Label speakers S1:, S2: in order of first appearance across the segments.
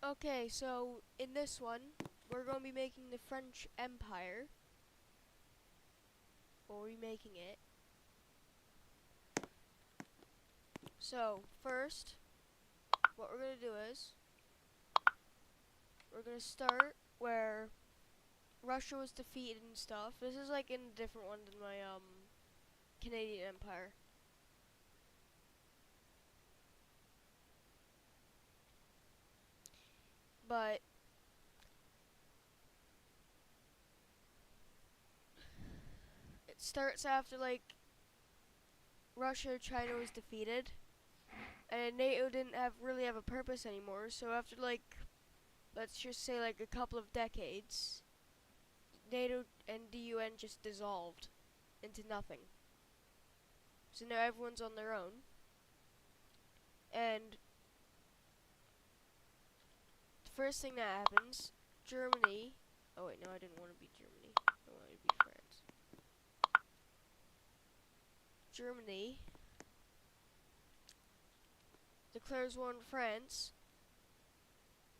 S1: Okay, so in this one, we're going to be making the French Empire, or remaking it. So, first, what we're going to do is, we're going to start where Russia was defeated and stuff. This is like in a different one than my, Canadian Empire. But it starts after, like, Russia or China was defeated, and NATO didn't really have a purpose anymore, so after, like, let's just say, like, a couple of decades, NATO and the UN just dissolved into nothing. So now everyone's on their own. And the first thing that happens, Germany. Oh wait, no, I didn't want to be Germany. I wanted to be France. Germany declares war on France,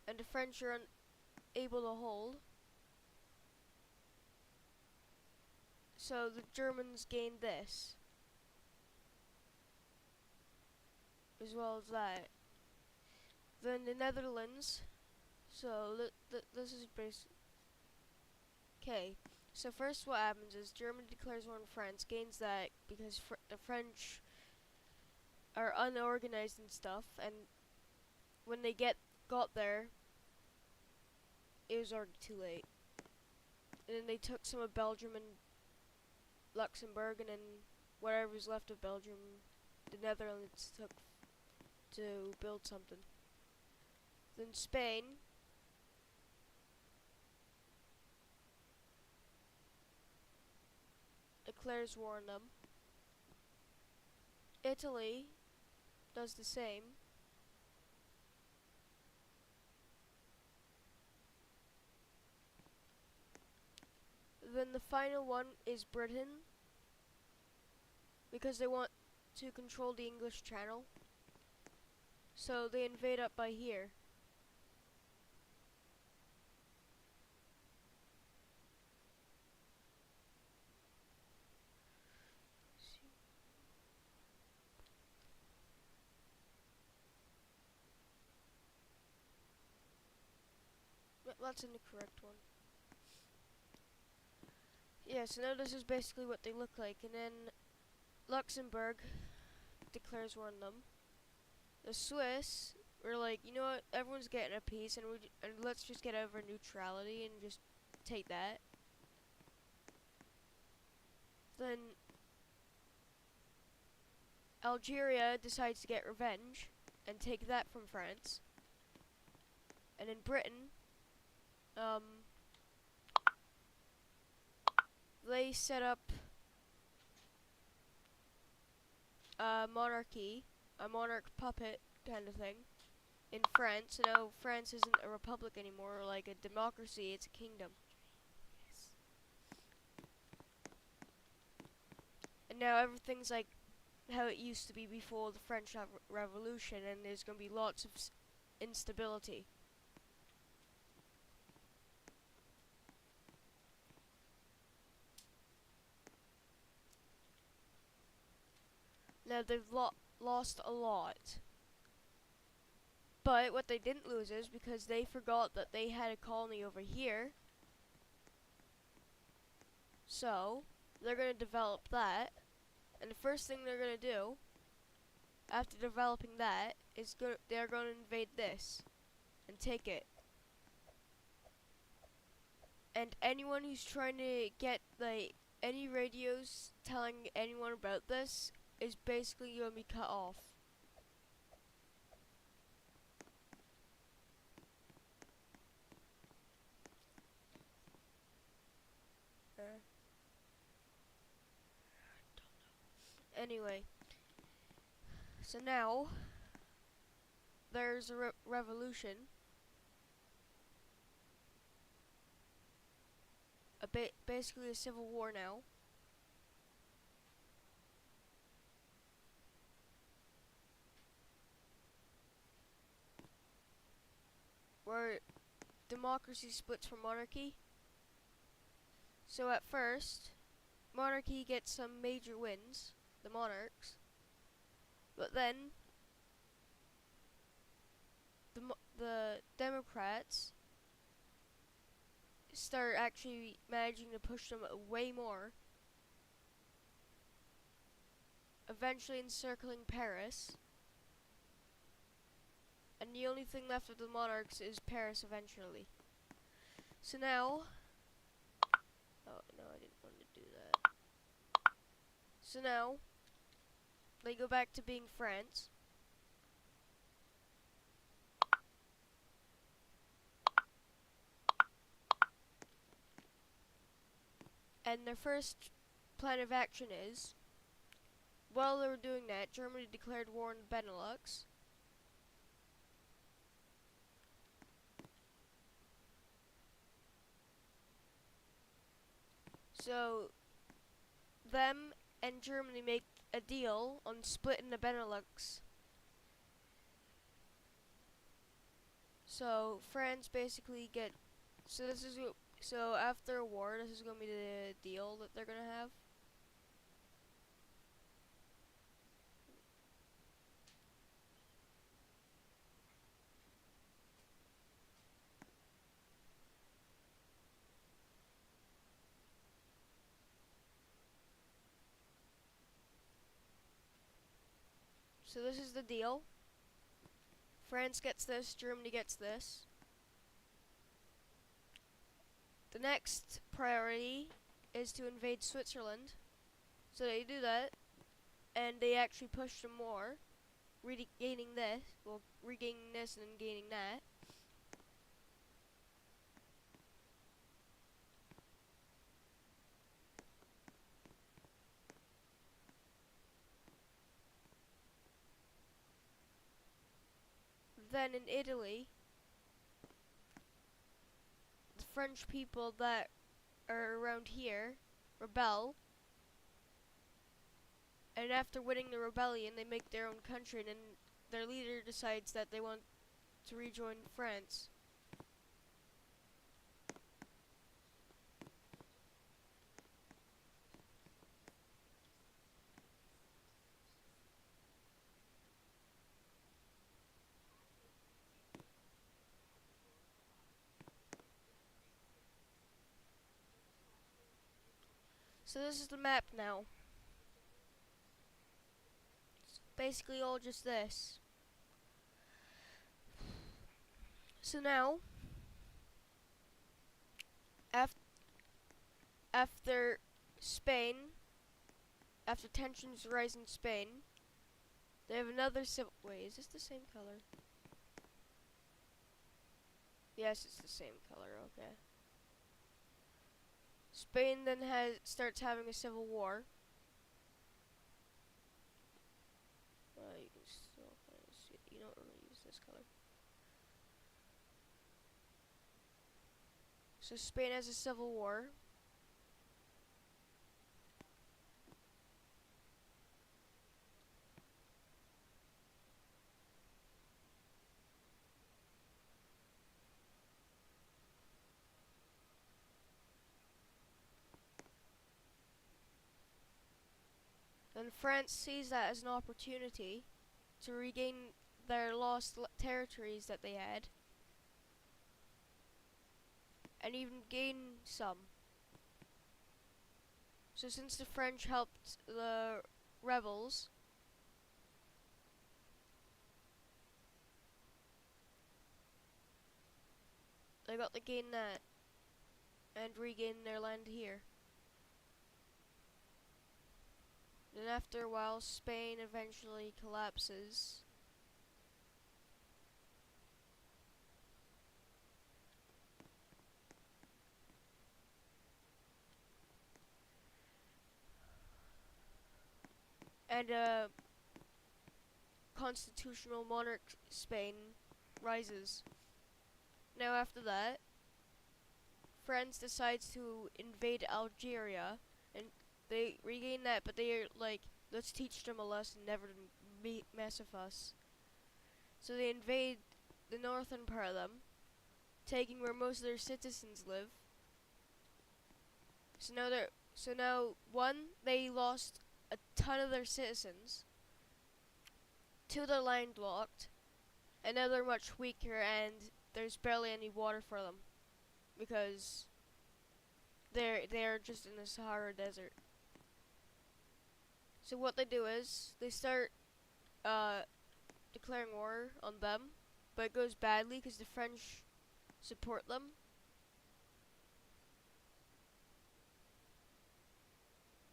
S1: and the French are unable to hold. So the Germans gain this, as well as that. Then the Netherlands. So this is basically okay. So first, what happens is Germany declares war on France, gains that because the French are unorganized and stuff, and when they got there, it was already too late. And then they took some of Belgium and Luxembourg, and then whatever was left of Belgium, the Netherlands took to build something. Then Spain declares war on them. Italy does the same. Then the final one is Britain, because they want to control the English Channel. So they invade up by here. That's in the correct one. Yeah, so now this is basically what they look like. And then Luxembourg declares war on them. The Swiss were like, you know what, everyone's getting a piece, and let's just get over neutrality and just take that. Then Algeria decides to get revenge and take that from France. And in Britain, they set up a monarchy, a monarch puppet kind of thing, in France. So now France isn't a republic anymore, or like a democracy, it's a kingdom. And now everything's like how it used to be before the French Revolution, and there's going to be lots of instability. Now they've lost a lot. But what they didn't lose is because they forgot that they had a colony over here. So they're going to develop that. And the first thing they're going to do after developing that is they're going to invade this and take it. And anyone who's trying to get like any radios telling anyone about this is basically going to be cut off. Anyway, so now there's a revolution. Basically a civil war now. where democracy splits from monarchy. So at first, monarchy gets some major wins, the monarchs, but then the Democrats start actually managing to push them way more, eventually encircling Paris. And the only thing left of the monarchs is Paris eventually. So now, oh no, I didn't want to do that. So now, they go back to being France. And their first plan of action is, while they were doing that, Germany declared war on the Benelux. So, them and Germany make a deal on splitting the Benelux. So, France basically so after a war, this is going to be the deal that they're going to have. So this is the deal. France gets this, Germany gets this. The next priority is to invade Switzerland. So they do that, and they actually push them more, regaining this and then gaining that. Then in Italy, the French people that are around here rebel, and after winning the rebellion, they make their own country, and then their leader decides that they want to rejoin France. So this is the map now. It's basically all just this. So now, after Spain, after tensions rise in Spain, they have another civil. Wait, is this the same color? Yes, it's the same color. Okay. Spain then starts having a civil war. You can still kind of see it. You don't really use this color. So Spain has a civil war. And France sees that as an opportunity to regain their lost territories that they had, and even gain some. So since the French helped the rebels, they got to gain that and regain their land here. Then after a while, Spain eventually collapses. And a constitutional monarch Spain rises. Now after that, France decides to invade Algeria, and they regain that, but they're like, let's teach them a lesson, never to mess with us. So they invade the northern part of them, taking where most of their citizens live. So now one, they lost a ton of their citizens. Two, they're landlocked, and now they're much weaker, and there's barely any water for them because they're just in the Sahara Desert. So what they do is they start declaring war on them, but it goes badly because the French support them.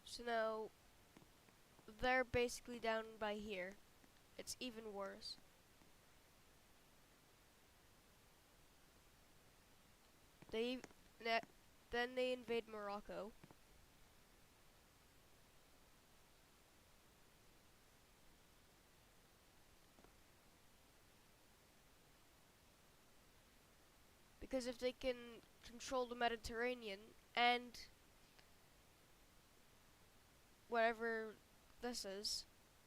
S1: So now they're basically down by here. It's even worse. They then they invade Morocco. Because if they can control the Mediterranean and whatever this is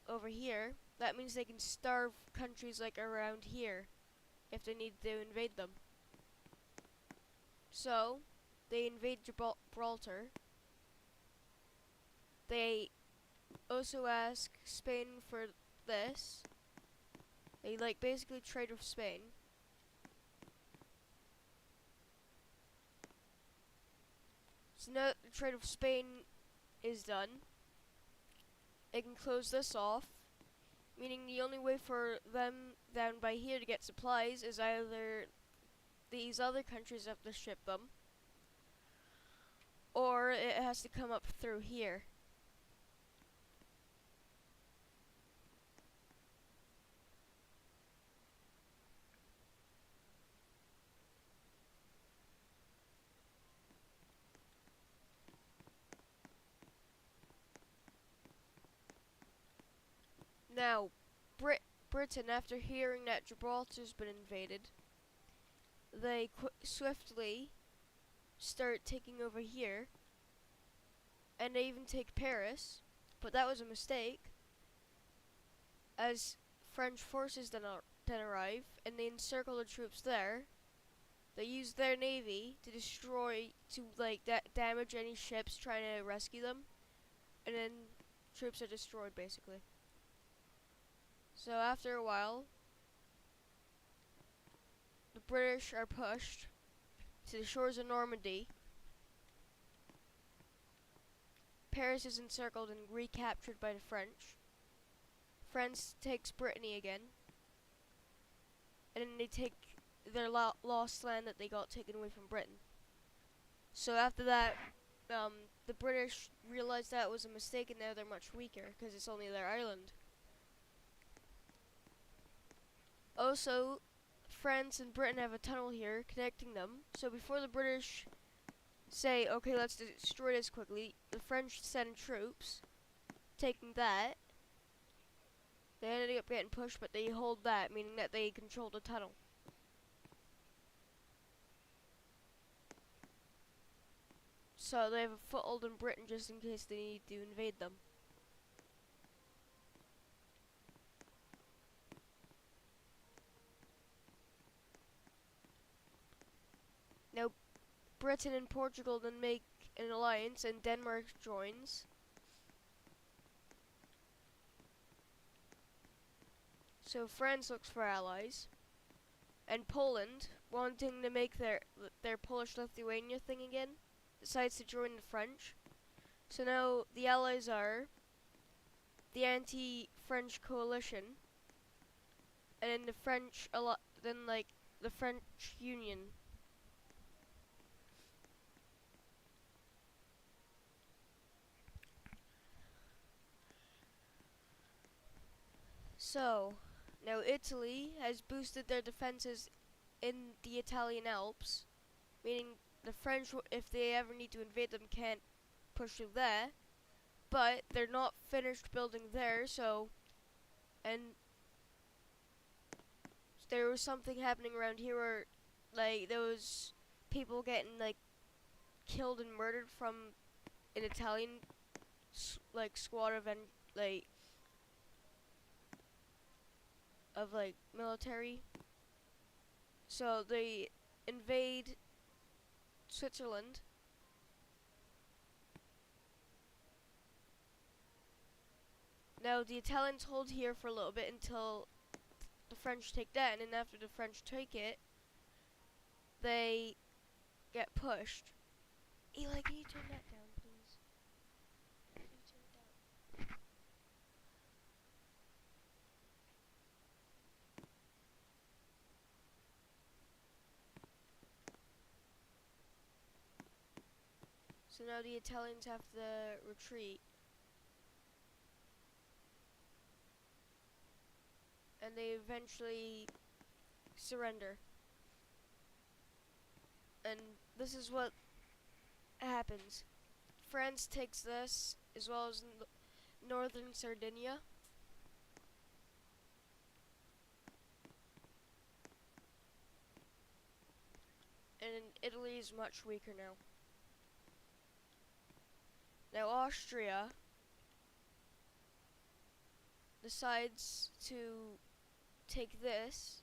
S1: over here, that means they can starve countries like around here if they need to invade them. So they invade Gibraltar. They also ask Spain for this. They like basically trade with Spain. So now that the trade with Spain is done, they can close this off, meaning the only way for them down by here to get supplies is either these other countries have to ship them, or it has to come up through here. Now, Britain, after hearing that Gibraltar's been invaded, they swiftly start taking over here, and they even take Paris, but that was a mistake, as French forces then arrive, and they encircle the troops there. They use their navy to damage any ships trying to rescue them, and then troops are destroyed basically. So after a while, the British are pushed to the shores of Normandy. Paris is encircled and recaptured by the French. France takes Brittany again, and then they take their lost land that they got taken away from Britain. So after that, the British realized that was a mistake, and now they're much weaker because it's only their island. Also, France and Britain have a tunnel here connecting them, so before the British say, okay, let's destroy this quickly, the French send troops, taking that. They ended up getting pushed, but they hold that, meaning that they control the tunnel. So they have a foothold in Britain just in case they need to invade them. Now, Britain and Portugal then make an alliance, and Denmark joins. So France looks for allies, and Poland, wanting to make their Polish-Lithuania thing again, decides to join the French. So now the allies are the anti-French coalition, and then the French Union. So now Italy has boosted their defenses in the Italian Alps, meaning the French, if they ever need to invade them, can't push through there. But they're not finished building there, and there was something happening around here where, there was people getting, killed and murdered from an Italian, squad of, military. So invade Switzerland. Now the Italians hold here for a little bit until the French take that, and then after the French take it, they get pushed. Eli, can you turn that down, please? Can you turn it down? So now the Italians have to retreat. And they eventually surrender. And this is what happens. France takes this, as well as northern Sardinia. And Italy is much weaker now. Now Austria decides to take this.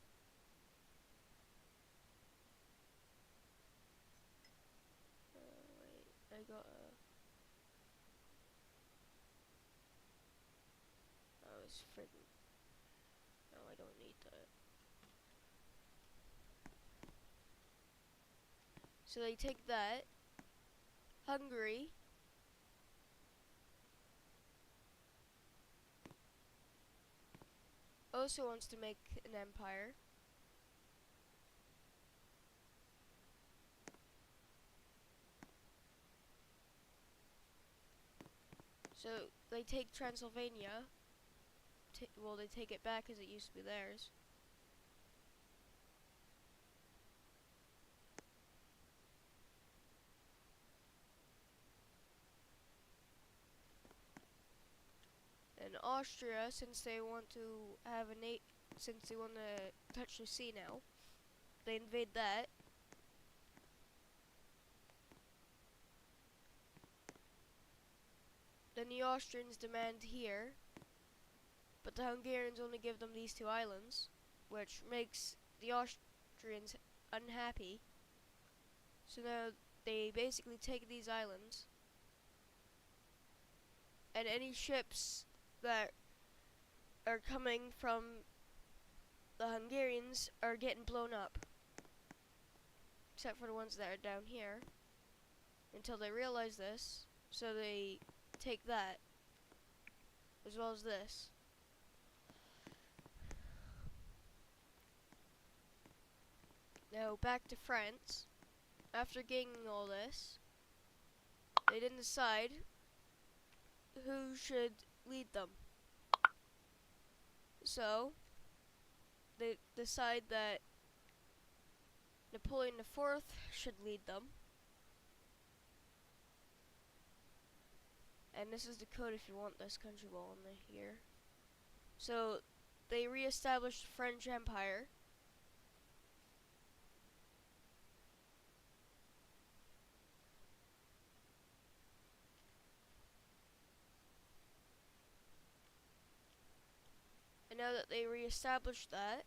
S1: Wait, I got a... Oh, it's friggin'... No, I don't need that. So they take that. Hungary also wants to make an empire. So they take Transylvania. Well, they take it back because it used to be theirs. And Austria, since they want to have since they want to touch the sea now, they invade that. Then the Austrians demand here, but the Hungarians only give them these 2 islands, which makes the Austrians unhappy. So now they basically take these islands, and any ships that are coming from the Hungarians are getting blown up, except for the ones that are down here, until they realize this. So they take that, as well as this. Now back to France. After gaining all this, they didn't decide who should lead them. So they decide that Napoleon IV should lead them. And this is the code if you want this country wall in here. So they re-established the French Empire. And now that they re-established that,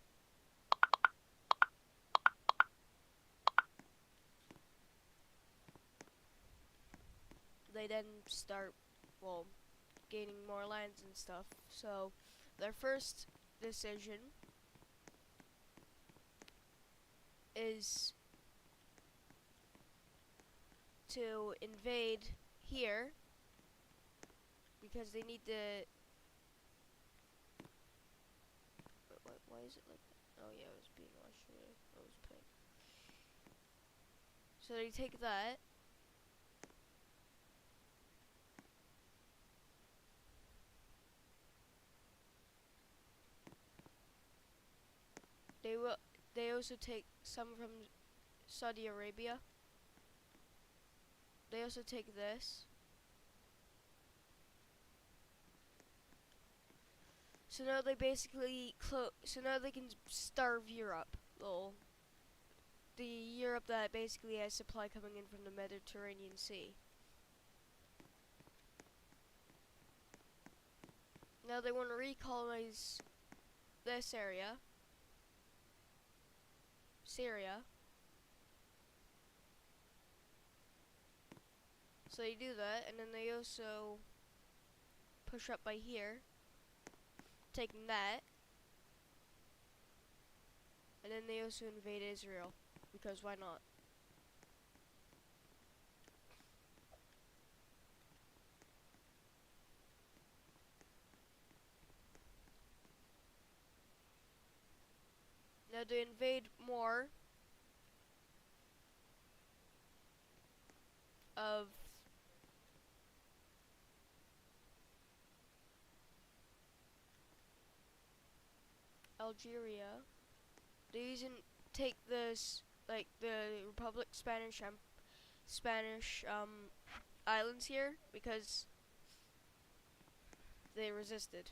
S1: they then start, well, gaining more lands and stuff. So their first decision is to invade here, because they need to... Why is it like that? Oh yeah, it was being Austria. I was playing. So they take that. They also take some from Saudi Arabia. They also take this. So now they basically so now they can starve Europe. Well, the Europe that basically has supply coming in from the Mediterranean Sea. Now they want to recolonize this area, Syria. So they do that, and then they also push up by here, taking that, and then they also invade Israel, because why not? Now they invade more of Algeria. They even take this, like the Republic Spanish islands here because they resisted.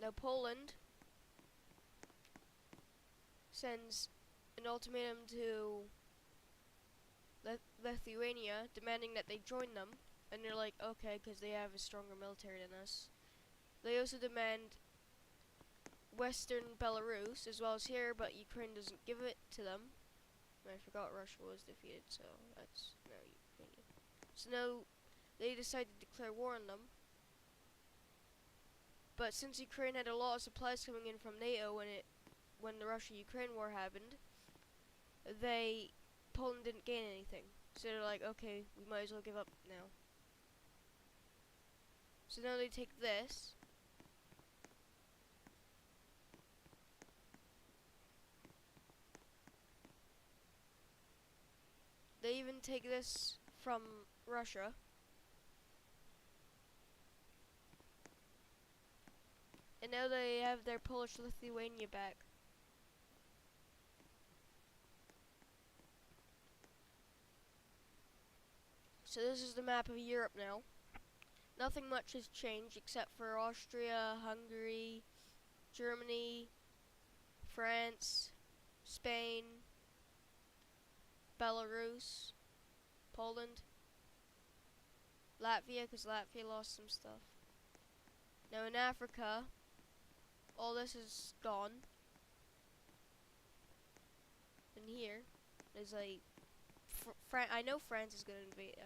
S1: Now Poland sends an ultimatum to Lithuania demanding that they join them, and they're like, okay, because they have a stronger military than us. They also demand Western Belarus as well as here, but Ukraine doesn't give it to them. I forgot Russia was defeated, so that's now Ukrainian. So now they decide to declare war on them. But since Ukraine had a lot of supplies coming in from NATO when the Russia-Ukraine war happened, Poland didn't gain anything. So they're like, okay, we might as well give up now. So now they take this. They even take this from Russia. And now they have their Polish Lithuania back. So this is the map of Europe now. Nothing much has changed except for Austria, Hungary, Germany, France, Spain, Belarus, Poland, Latvia, because Latvia lost some stuff. Now in Africa, all this is gone. And here, there's like, I know France is gonna invade.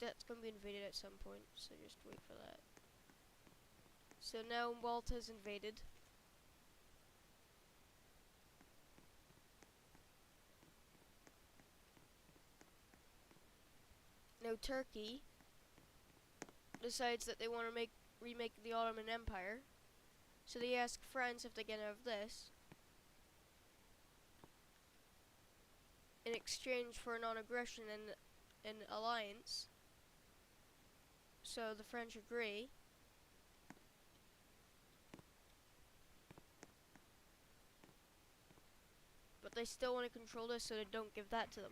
S1: That's gonna be invaded at some point, so just wait for that. So now Malta's invaded. Now Turkey decides that they want to remake the Ottoman Empire. So they ask France if they can have this in exchange for non-aggression and an alliance. So the French agree. But they still want to control this, so they don't give that to them.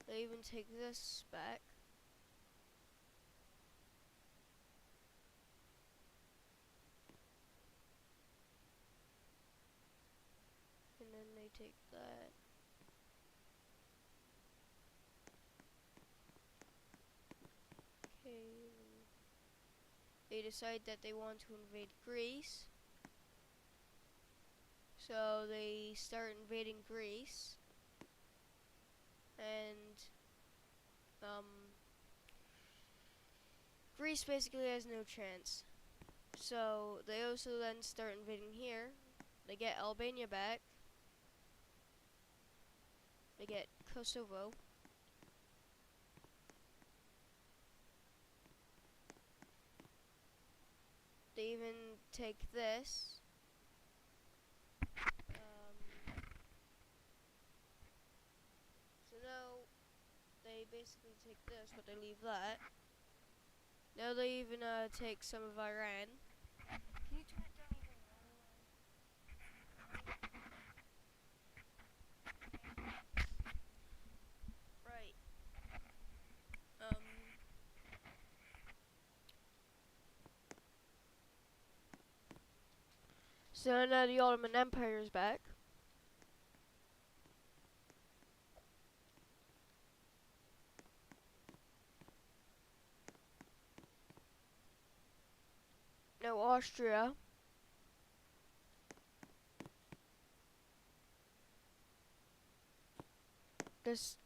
S1: They even take this back. And then they take that. Okay. They decide that they want to invade Greece. So they start invading Greece. And Greece basically has no chance. So they also then start invading here. They get Albania back. They get Kosovo. They even take this. So now they basically take this, but they leave that. Now they even take some of Iran. Can you turn it down even louder? Right. So now the Ottoman Empire is back. So Austria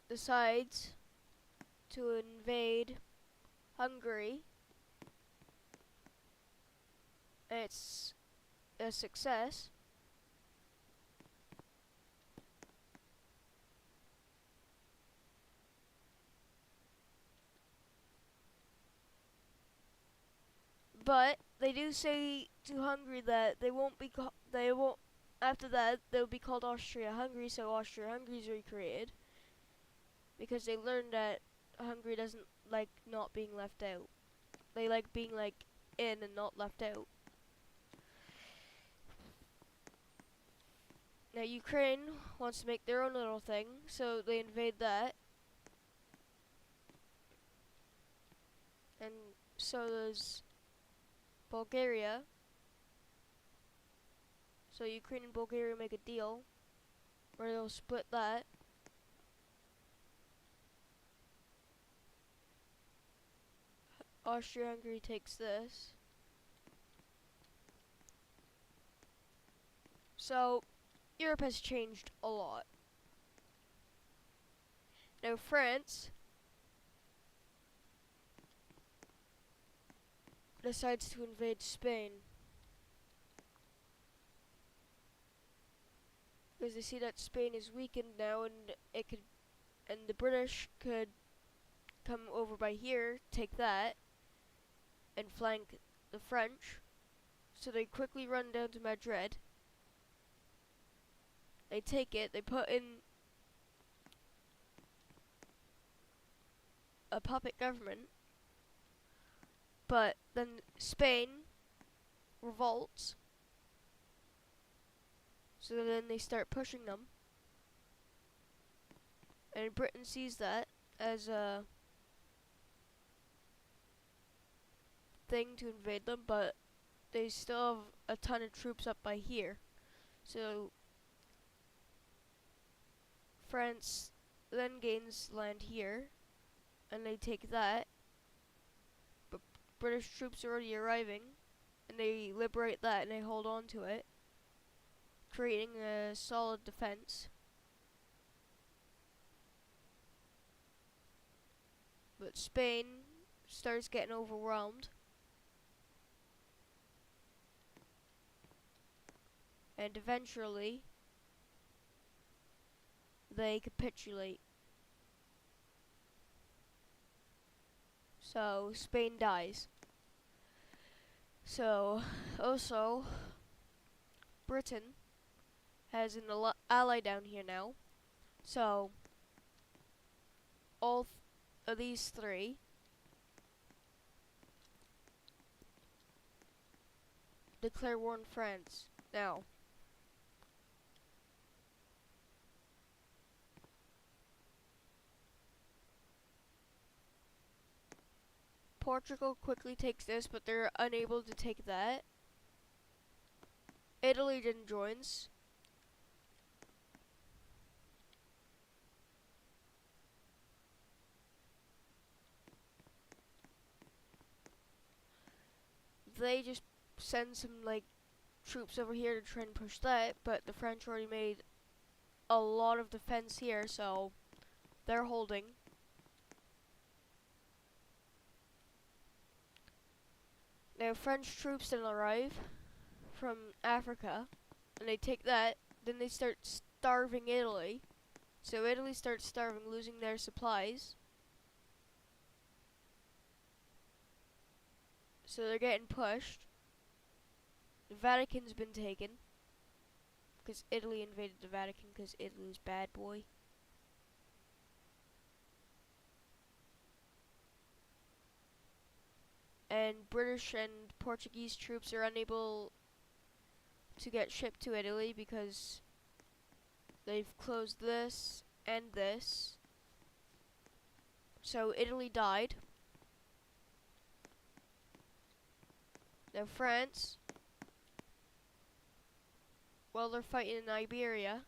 S1: decides to invade Hungary. It's a success. But they do say to Hungary that they won't be after that they'll be called Austria-Hungary, so Austria-Hungary is recreated because they learned that Hungary doesn't like not being left out. They like being like in and not left out. Now Ukraine wants to make their own little thing, so they invade that. And so does Bulgaria. So Ukraine and Bulgaria make a deal where they'll split that. Austria-Hungary takes this. So Europe has changed a lot. Now France decides to invade Spain because they see that Spain is weakened now, and the British could come over by here, take that, and flank the French. So they quickly run down to Madrid. They take it, they put in a puppet government, but then Spain revolts, so then they start pushing them, and Britain sees that as a thing to invade them, but they still have a ton of troops up by here, so France then gains land here, and they take that, but British troops are already arriving, and they liberate that and they hold on to it, creating a solid defense. But Spain starts getting overwhelmed, and eventually they capitulate. So Spain dies. So also Britain has an ally down here now. So all of these three declare war on France. Now, Portugal quickly takes this, but they're unable to take that. Italy then joins. They just send some like troops over here to try and push that, but the French already made a lot of defense here, so they're holding. Now French troops then arrive from Africa, and they take that, then they start starving Italy. So Italy starts starving, losing their supplies. So they're getting pushed. The Vatican's been taken, because Italy invaded the Vatican, because Italy's bad boy. And British and Portuguese troops are unable to get shipped to Italy because they've closed this and this. So Italy died. Now France, while they're fighting in Iberia,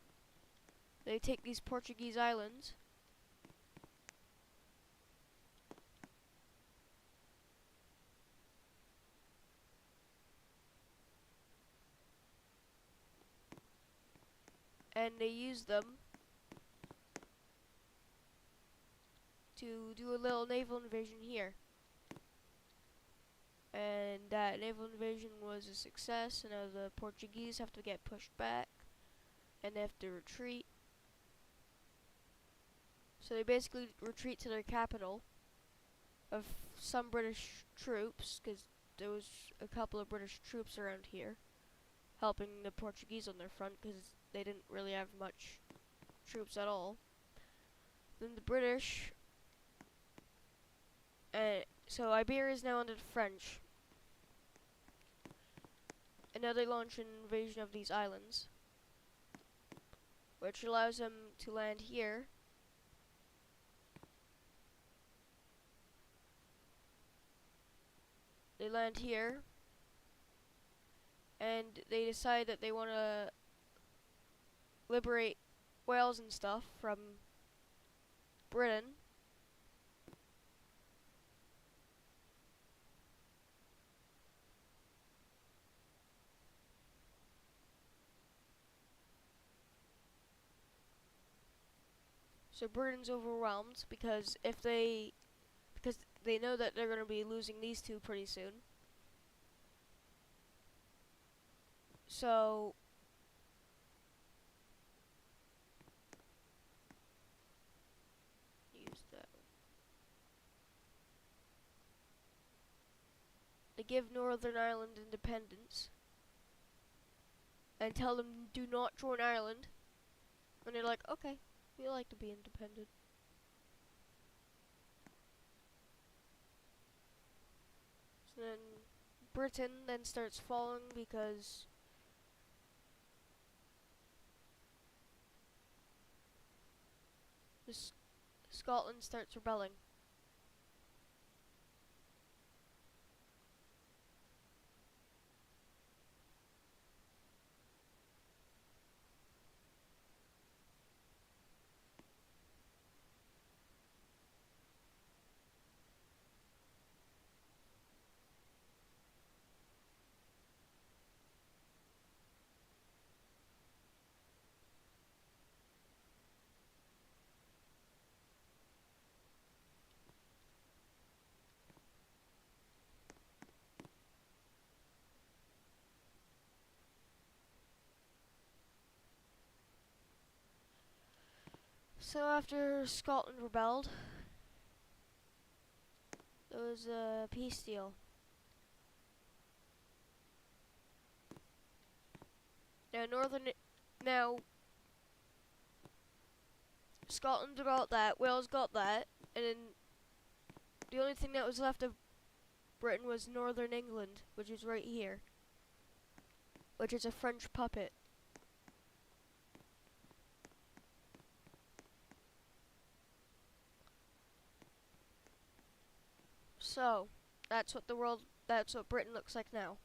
S1: they take these Portuguese islands. and they used them to do a little naval invasion here. And that naval invasion was a success, and now the Portuguese have to get pushed back, and they have to retreat. So they basically retreat to their capital of some British troops, because there was a couple of British troops around here helping the Portuguese on their front, because they didn't really have much troops at all. Then the British, so Iberia is now under the French, and now they launch an invasion of these islands, which allows them to land here. They land here, and they decide that they want to liberate Wales and stuff from Britain. So Britain's overwhelmed because they know that they're going to be losing these two pretty soon. So use that. They give Northern Ireland independence and tell them do not join Ireland. And they're like, okay, we like to be independent. So then Britain then starts falling because Scotland starts rebelling. So after Scotland rebelled, there was a peace deal. Now Scotland got that, Wales got that, and then the only thing that was left of Britain was Northern England, which is right here, which is a French puppet. So, that's what Britain looks like now.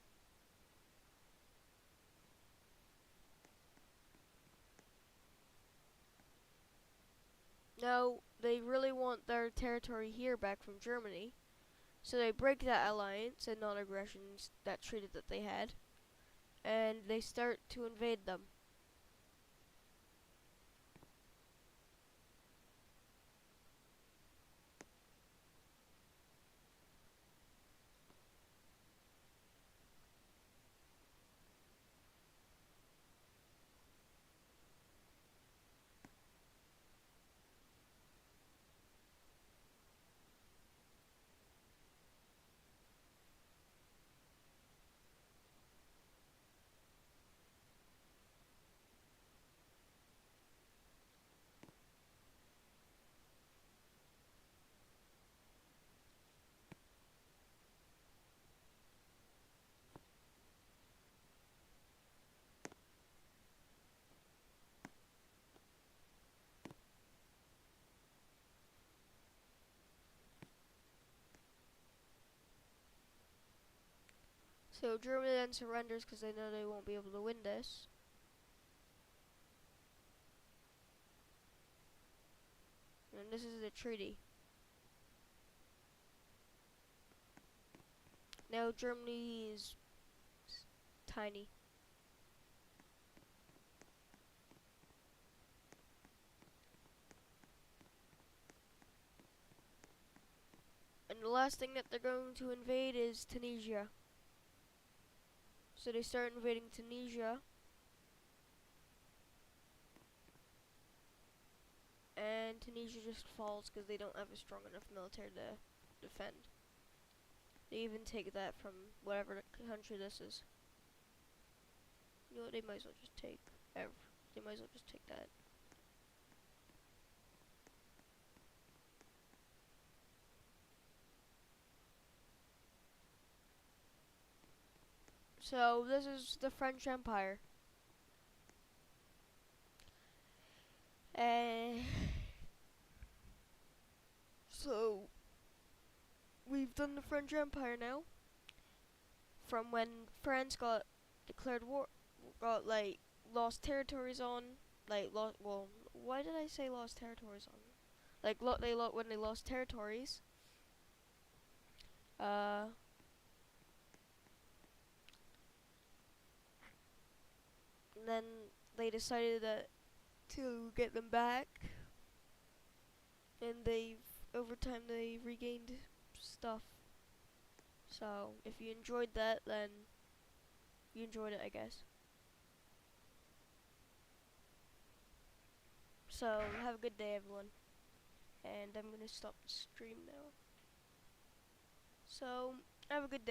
S1: Now, they really want their territory here back from Germany, so they break that alliance and non-aggression, that treaty that they had, and they start to invade them. So Germany then surrenders because they know they won't be able to win this. And this is the treaty. Now Germany is tiny. last thing that they're going to invade is Tunisia. So they start invading Tunisia. And Tunisia just falls because they don't have a strong enough military to defend. They even take that from whatever country this is. You know what, they might as well just take they might as well just take that. So this is the French Empire. So we've done the French Empire now. From when France got declared war, got like lost territories on, like lost. Well, why did I say lost territories on? Like when they lost territories. Uh, and then they decided that to get them back, and over time they regained stuff. So if you enjoyed that, then you enjoyed it, I guess. So have a good day, everyone, and I'm gonna stop the stream now. So have a good day.